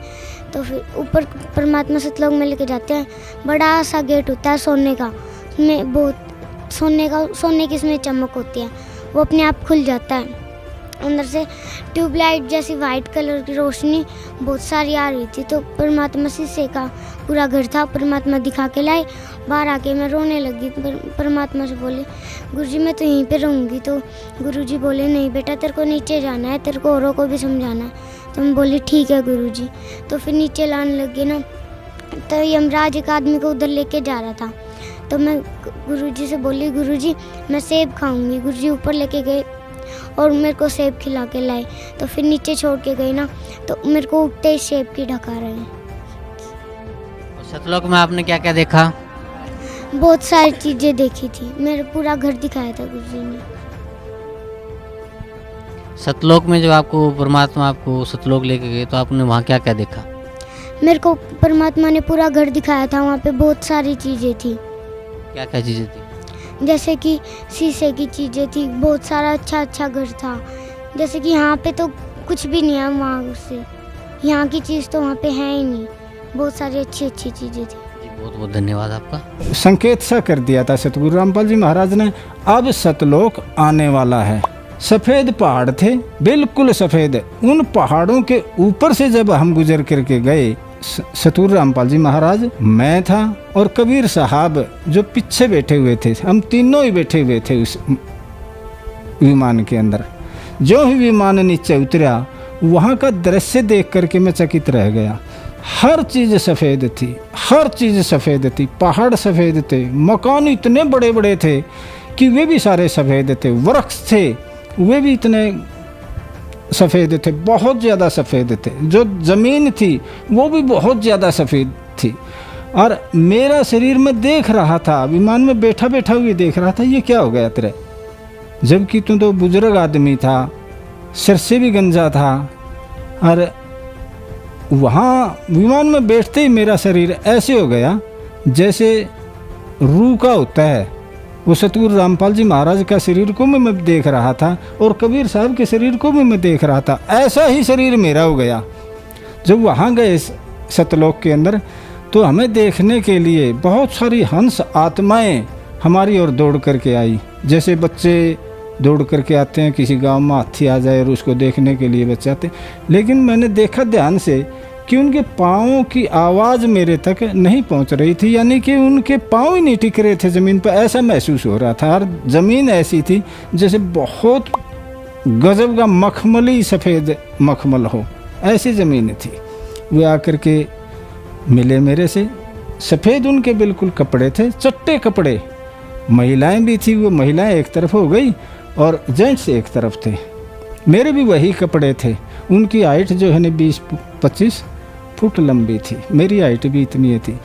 तो फिर ऊपर परमात्मा सतलोक में लेके जाते हैं। बड़ा सा गेट होता है सोने का, उसमें बहुत सोने की इसमें चमक होती है, वो अपने आप खुल जाता है। अंदर से ट्यूबलाइट जैसी वाइट कलर की रोशनी बहुत सारी आ रही थी। तो परमात्मा शीशे का पूरा घर था, परमात्मा दिखा के लाए। बाहर आके मैं रोने लगी, परमात्मा से बोली गुरुजी मैं तो यहीं पे रहूँगी। तो गुरुजी बोले नहीं बेटा तेरे को नीचे जाना है, तेरे को औरों को भी समझाना है। तो मैं बोली ठीक है गुरुजी। तो फिर नीचे लाने लगे ना, तो यमराज एक आदमी को उधर लेके जा रहा था। तो मैं गुरुजी से बोली गुरुजी मैं सेब खाऊंगी। गुरुजी ऊपर लेके गए और मेरे को सेब खिला के लाए। तो फिर नीचे छोड़ के गए ना, तो मेरे को उठते ही सेब की ढका रहे हैं। सतलोक में आपने क्या क्या देखा? बहुत सारी चीजें देखी थी, मेरा पूरा घर दिखाया था गुरुजी ने। सतलोक में जो आपको परमात्मा आपको सतलोक लेके गए, तो आपने वहाँ क्या क्या देखा? मेरे को परमात्मा ने पूरा घर दिखाया था, वहाँ पे बहुत सारी चीजें थी। क्या क्या चीजें थी? जैसे कि शीशे की चीजें थी, बहुत सारा अच्छा घर था। जैसे कि यहाँ पे तो कुछ भी नहीं है, वहाँ से यहाँ की चीज़ तो वहाँ पे है ही नहीं। बहुत सारी अच्छी चीज़ें थी। बहुत बहुत धन्यवाद आपका। संकेत सा कर दिया था सतगुरु रामपाल जी महाराज ने, अब सतलोक आने वाला है। सफ़ेद पहाड़ थे, बिल्कुल सफ़ेद। उन पहाड़ों के ऊपर से जब हम गुजर करके गए, सतगुरु रामपाल जी महाराज, मैं था और कबीर साहब जो पीछे बैठे हुए थे, हम तीनों ही बैठे हुए थे उस विमान के अंदर। जो ही विमान नीचे उतरा, वहाँ का दृश्य देख करके मैं चकित रह गया। हर चीज़ सफ़ेद थी, हर चीज़ सफ़ेद थी। पहाड़ सफ़ेद थे, मकान इतने बड़े बड़े थे कि वे भी सारे सफ़ेद थे। वृक्ष थे, वे भी इतने सफ़ेद थे, बहुत ज़्यादा सफ़ेद थे। जो ज़मीन थी वो भी बहुत ज़्यादा सफ़ेद थी। और मेरा शरीर में देख रहा था, विमान में बैठा बैठा हुए देख रहा था, ये क्या हो गया तेरे, जबकि तू तो बुजुर्ग आदमी था, सिर से भी गंजा था। और वहाँ विमान में बैठते ही मेरा शरीर ऐसे हो गया जैसे रूह का होता है। वो सतगुरु रामपाल जी महाराज का शरीर को मैं देख रहा था और कबीर साहब के शरीर को भी मैं देख रहा था। ऐसा ही शरीर मेरा हो गया। जब वहाँ गए सतलोक के अंदर, तो हमें देखने के लिए बहुत सारी हंस आत्माएं हमारी ओर दौड़ करके आई। जैसे बच्चे दौड़ करके आते हैं, किसी गांव में हाथी आ जाए और उसको देखने के लिए बच्चे आते। लेकिन मैंने देखा ध्यान से कि उनके पाँवों की आवाज़ मेरे तक नहीं पहुंच रही थी, यानी कि उनके पाँव ही नहीं टिक रहे थे ज़मीन पर, ऐसा महसूस हो रहा था। और ज़मीन ऐसी थी जैसे बहुत गजब का मखमली सफ़ेद मखमल हो, ऐसी ज़मीन थी। वे आकर के मिले मेरे से, सफ़ेद उनके बिल्कुल कपड़े थे, चट्टे कपड़े, महिलाएं भी थी, वो महिलाएं एक तरफ हो गई और जेंट्स एक तरफ थे। मेरे भी वही कपड़े थे। उनकी हाइट जो है ना 20-25 फुट लंबी थी, मेरी हाइट भी इतनी थी।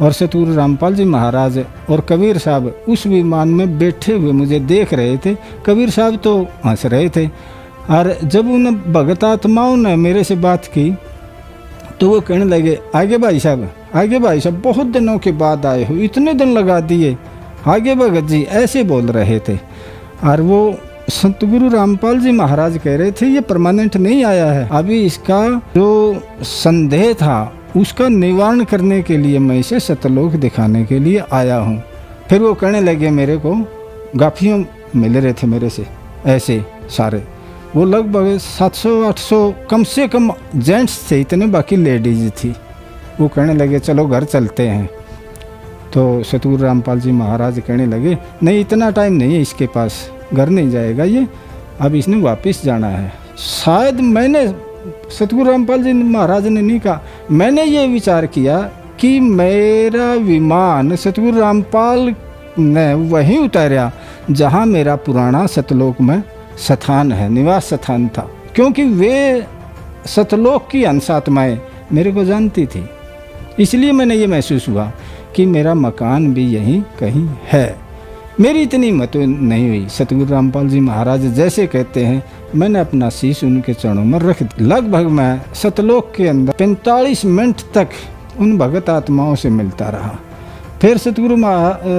और सतगुरु रामपाल जी महाराज और कबीर साहब उस विमान में बैठे हुए मुझे देख रहे थे। कबीर साहब तो हंस रहे थे। और जब उन भगत आत्माओं ने मेरे से बात की तो वो कहने लगे, आगे भाई साहब, आगे भाई साहब, बहुत दिनों के बाद आए हो, इतने दिन लगा दिए, आगे भगत जी, ऐसे बोल रहे थे। और वो सतगुरु रामपाल जी महाराज कह रहे थे ये परमानेंट नहीं आया है, अभी इसका जो संदेह था उसका निवारण करने के लिए मैं इसे सतलोक दिखाने के लिए आया हूँ। फिर वो कहने लगे, मेरे को गाफियों मिल रहे थे मेरे से ऐसे सारे, वो लगभग 700-800 कम से कम जेंट्स थे इतने, बाकी लेडीज थी। वो कहने लगे चलो घर चलते हैं। तो सतगुरु रामपाल जी महाराज कहने लगे, नहीं इतना टाइम नहीं है इसके पास, घर नहीं जाएगा ये, अब इसने वापस जाना है। शायद मैंने, सतगुरु रामपाल जी महाराज ने नहीं कहा, मैंने ये विचार किया कि मेरा विमान सतगुरु रामपाल ने वहीं उतारा जहाँ मेरा पुराना सतलोक में स्थान है, निवास स्थान था, क्योंकि वे सतलोक की अंशात्माएँ मेरे को जानती थी। इसलिए मैंने ये महसूस हुआ कि मेरा मकान भी यहीं कहीं है। मेरी इतनी हिम्मत नहीं हुई। सतगुरु रामपाल जी महाराज जैसे कहते हैं, मैंने अपना शीश उनके चरणों में रख दिया। लगभग मैं सतलोक के अंदर 45 मिनट तक उन भगत आत्माओं से मिलता रहा। फिर सतगुरु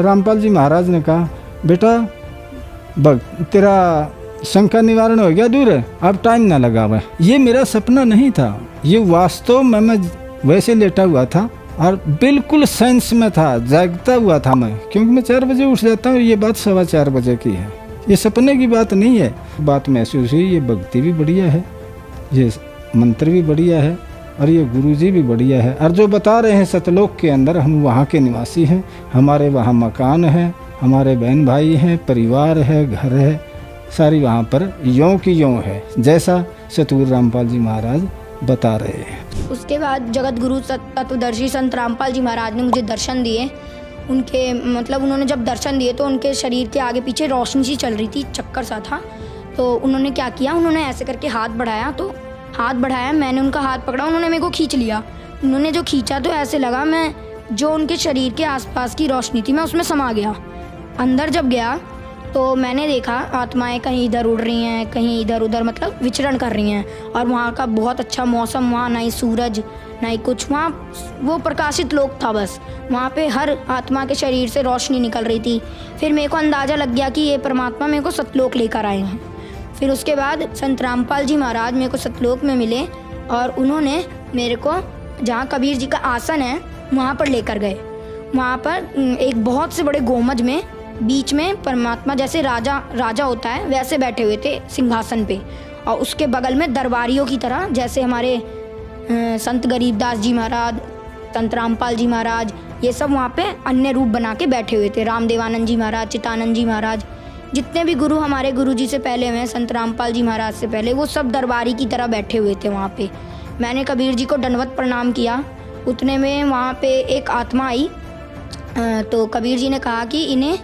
रामपाल जी महाराज ने कहा, बेटा तेरा शंका निवारण हो गया दूर, अब टाइम ना लगा हुआ। ये मेरा सपना नहीं था, ये वास्तव में मैं वैसे लेटा हुआ था और बिल्कुल सेंस में था, जागता हुआ था मैं, क्योंकि मैं 4 बजे उठ जाता हूँ। ये बात 4:15 बजे की है, ये सपने की बात नहीं है। बात महसूस हुई, ये भक्ति भी बढ़िया है, ये मंत्र भी बढ़िया है और ये गुरुजी भी बढ़िया है। और जो बता रहे हैं सतलोक के अंदर हम वहाँ के निवासी हैं, हमारे वहाँ मकान है, हमारे बहन भाई हैं, परिवार है, घर है, सारी वहाँ पर यों की यों है जैसा सतगुरु रामपाल जी महाराज बता रहे हैं। उसके बाद जगत गुरु तत्वदर्शी संत रामपाल जी महाराज ने मुझे दर्शन दिए। उनके मतलब उन्होंने जब दर्शन दिए तो उनके शरीर के आगे पीछे रोशनी सी चल रही थी, चक्कर सा था। तो उन्होंने क्या किया, उन्होंने ऐसे करके हाथ बढ़ाया, तो हाथ बढ़ाया, मैंने उनका हाथ पकड़ा, उन्होंने मेरे को खींच लिया। उन्होंने जो खींचा तो ऐसे लगा मैं जो उनके शरीर के आसपास की रोशनी थी मैं उसमें समा गया। अंदर जब गया तो मैंने देखा आत्माएं कहीं इधर उड़ रही हैं, कहीं इधर उधर मतलब विचरण कर रही हैं। और वहाँ का बहुत अच्छा मौसम, वहाँ ना ही सूरज ना ही कुछ, वहाँ वो प्रकाशित लोक था बस। वहाँ पे हर आत्मा के शरीर से रोशनी निकल रही थी। फिर मेरे को अंदाज़ा लग गया कि ये परमात्मा मेरे को सतलोक लेकर आए हैं। फिर उसके बाद संत रामपाल जी महाराज मेरे को सतलोक में मिले और उन्होंने मेरे को जहाँ कबीर जी का आसन है वहाँ पर लेकर गए। वहाँ पर एक बहुत से बड़े गोमज में बीच में परमात्मा जैसे राजा होता है वैसे बैठे हुए थे सिंहासन पे, और उसके बगल में दरबारियों की तरह जैसे हमारे संत गरीबदास जी महाराज, संत रामपाल जी महाराज, ये सब वहाँ पे अन्य रूप बना के बैठे हुए थे। रामदेवानंद जी महाराज, चितानंद जी महाराज, जितने भी गुरु हमारे गुरु जी से पहले हुए, संत रामपाल जी महाराज से पहले, वो सब दरबारी की तरह बैठे हुए थे वहाँ पे। मैंने कबीर जी को दंडवत प्रणाम किया। उतने में वहाँ पे एक आत्मा आई, तो कबीर जी ने कहा कि इन्हें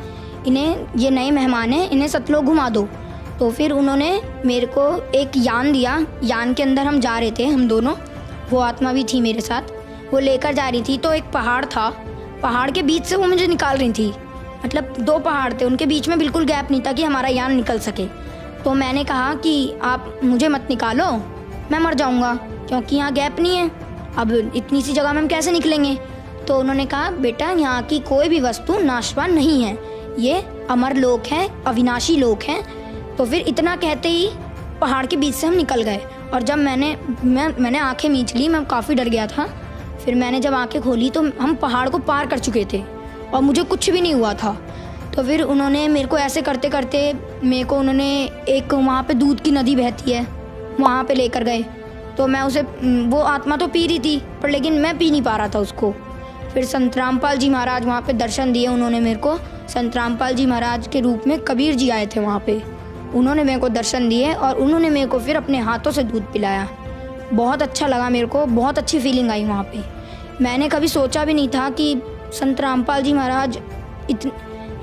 ये नए मेहमान हैं, इन्हें सतलोक घुमा दो। तो फिर उन्होंने मेरे को एक यान दिया। यान के अंदर हम जा रहे थे, हम दोनों, वो आत्मा भी थी मेरे साथ, वो लेकर जा रही थी। तो एक पहाड़ था, पहाड़ के बीच से वो मुझे निकाल रही थी। मतलब 2 पहाड़ थे, उनके बीच में बिल्कुल गैप नहीं था कि हमारा यान निकल सके। तो मैंने कहा कि आप मुझे मत निकालो, मैं मर जाऊँगा, क्योंकि यहाँ गैप नहीं है, अब इतनी सी जगह में हम कैसे निकलेंगे। तो उन्होंने कहा, बेटा यहाँ की कोई भी वस्तु नाशवान नहीं है, ये अमर लोक है, अविनाशी लोक है। तो फिर इतना कहते ही पहाड़ के बीच से हम निकल गए। और जब मैंने आंखें मींच ली, मैं काफ़ी डर गया था। फिर मैंने जब आंखें खोली तो हम पहाड़ को पार कर चुके थे और मुझे कुछ भी नहीं हुआ था। तो फिर उन्होंने मेरे को ऐसे करते करते मेरे को उन्होंने एक वहाँ पे दूध की नदी बहती है वहाँ पे लेकर गए। तो मैं उसे, वो आत्मा तो पी रही थी पर लेकिन मैं पी नहीं पा रहा था उसको। फिर संत रामपाल जी महाराज वहाँ पे दर्शन दिए उन्होंने मेरे को। संत रामपाल जी महाराज के रूप में कबीर जी आए थे वहाँ पे, उन्होंने मेरे को दर्शन दिए और उन्होंने मेरे को फिर अपने हाथों से दूध पिलाया। बहुत अच्छा लगा मेरे को, बहुत अच्छी फीलिंग आई वहाँ पे। मैंने कभी सोचा भी नहीं था कि संत रामपाल जी महाराज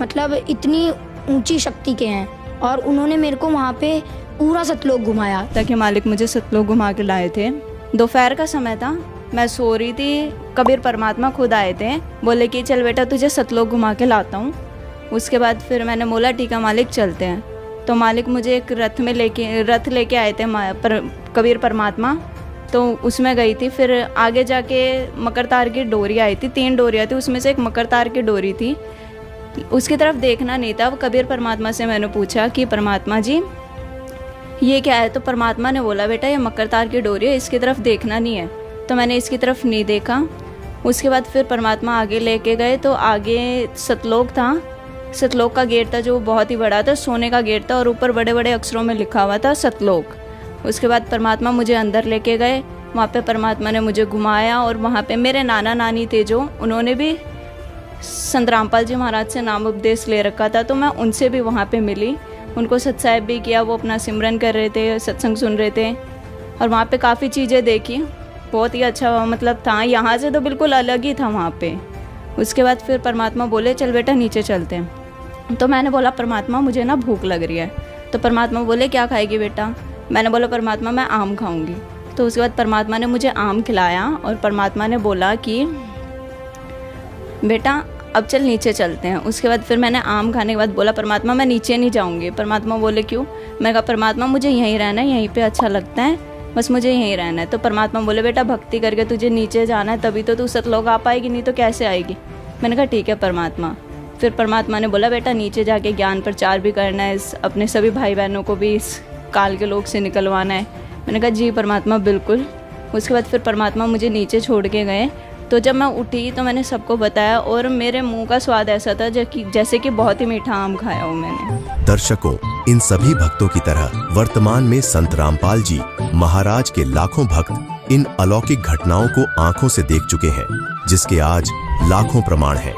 मतलब इतनी ऊंची शक्ति के हैं। और उन्होंने मेरे को वहाँ पे पूरा सतलोक घुमाया। ताकि मालिक मुझे सतलोक घुमा के लाए थे। दोपहर का समय था, मैं सो रही थी, कबीर परमात्मा खुद आए थे, बोले कि चल बेटा तुझे सतलोक घुमा के लाता हूँ। उसके बाद फिर मैंने बोला ठीक है मालिक चलते हैं। तो मालिक मुझे एक रथ लेके आए थे कबीर परमात्मा, तो उसमें गई थी। फिर आगे जाके मकर तार की डोरी आई थी, 3 डोरियाँ थी, उसमें से एक मकर तार की डोरी थी। उसकी तरफ देखना नहीं था। कबीर परमात्मा से मैंने पूछा कि परमात्मा जी ये क्या है? तो परमात्मा ने बोला बेटा ये मकर तार की डोरी है, इसकी तरफ देखना नहीं है। तो मैंने इसकी तरफ नहीं देखा। उसके बाद फिर परमात्मा आगे लेके गए, तो आगे सतलोक था। सतलोक का गेट था जो बहुत ही बड़ा था, सोने का गेट था, और ऊपर बड़े बड़े अक्षरों में लिखा हुआ था सतलोक। उसके बाद परमात्मा मुझे अंदर लेके गए। वहाँ पे परमात्मा ने मुझे घुमाया, और वहाँ पे मेरे नाना नानी थे जो, उन्होंने भी संत रामपाल जी महाराज से नाम उपदेश ले रखा था, तो मैं उनसे भी वहाँ पे मिली, उनको सत्साहिब भी किया। वो अपना सिमरन कर रहे थे, सत्संग सुन रहे थे, और वहाँ पे काफ़ी चीज़ें देखी। बहुत ही अच्छा मतलब था, यहाँ से तो बिल्कुल अलग ही था वहाँ पे। उसके बाद फिर परमात्मा बोले चल बेटा नीचे चलते हैं। तो मैंने बोला परमात्मा मुझे ना भूख लग रही है। तो परमात्मा बोले क्या खाएगी बेटा? मैंने बोला परमात्मा मैं आम खाऊंगी। तो उसके बाद परमात्मा ने मुझे आम खिलाया, और परमात्मा ने बोला कि बेटा अब चल नीचे चलते हैं। उसके बाद फिर मैंने आम खाने के बाद बोला परमात्मा मैं नीचे नहीं जाऊंगी। परमात्मा बोले क्यों? मैं कहा परमात्मा मुझे यहीं रहना है, यहीं पे अच्छा लगता है, बस मुझे यहीं रहना है। तो परमात्मा बोले बेटा भक्ति करके तुझे नीचे जाना है, तभी तो तू सतलोक आ पाएगी, नहीं तो कैसे आएगी? मैंने कहा ठीक है परमात्मा। फिर परमात्मा ने बोला बेटा नीचे जाके ज्ञान प्रचार भी करना है, अपने सभी भाई बहनों को भी इस काल के लोग से निकलवाना है। मैंने कहा जी परमात्मा बिल्कुल। उसके बाद फिर परमात्मा मुझे नीचे छोड़ के गए। तो जब मैं उठी तो मैंने सबको बताया, और मेरे मुंह का स्वाद ऐसा था जैसे कि बहुत ही मीठा आम खाया हो मैंने। दर्शकों, इन सभी भक्तों की तरह वर्तमान में संत रामपाल जी महाराज के लाखों भक्त इन अलौकिक घटनाओं को आंखों से देख चुके हैं, जिसके आज लाखों प्रमाण हैं।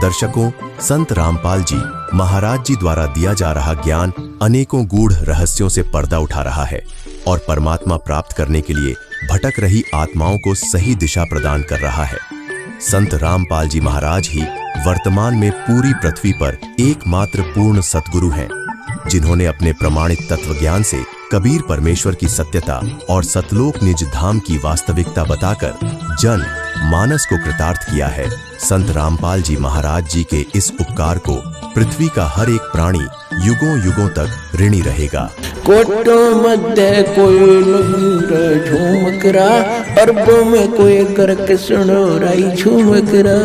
दर्शकों, संत रामपाल जी महाराज जी द्वारा दिया जा रहा ज्ञान अनेकों गूढ़ रहस्यों से पर्दा उठा रहा है, और परमात्मा प्राप्त करने के लिए भटक रही आत्माओं को सही दिशा प्रदान कर रहा है। संत रामपाल जी महाराज ही वर्तमान में पूरी पृथ्वी पर एकमात्र पूर्ण सतगुरु हैं, जिन्होंने अपने प्रमाणित तत्व ज्ञान से कबीर परमेश्वर की सत्यता और सतलोक निज धाम की वास्तविकता बताकर जन मानस को कृतार्थ किया है। संत रामपाल जी महाराज जी के इस उपकार को पृथ्वी का हर एक प्राणी युगों युगों तक ऋणी रहेगा। कोटो मध्य कोई लगी झूमकरा, अरबों में कोई करके सुनो राई झूमकरा।